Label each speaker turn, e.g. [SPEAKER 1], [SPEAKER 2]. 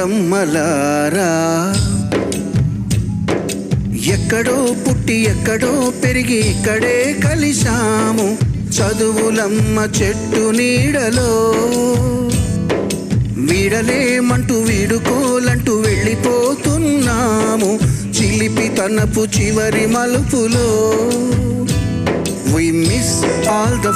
[SPEAKER 1] తోటమ్మలారా, ఎక్కడో పుట్టి ఎక్కడో పెరిగి ఇక్కడే కలిశాము చదువులమ్మ చెట్టు నీడలో. వీడలేమంటూ వీడుకోలంటూ వెళ్ళిపోతున్నాము చిలిపి తనపు చివరి మలుపులో. We miss all the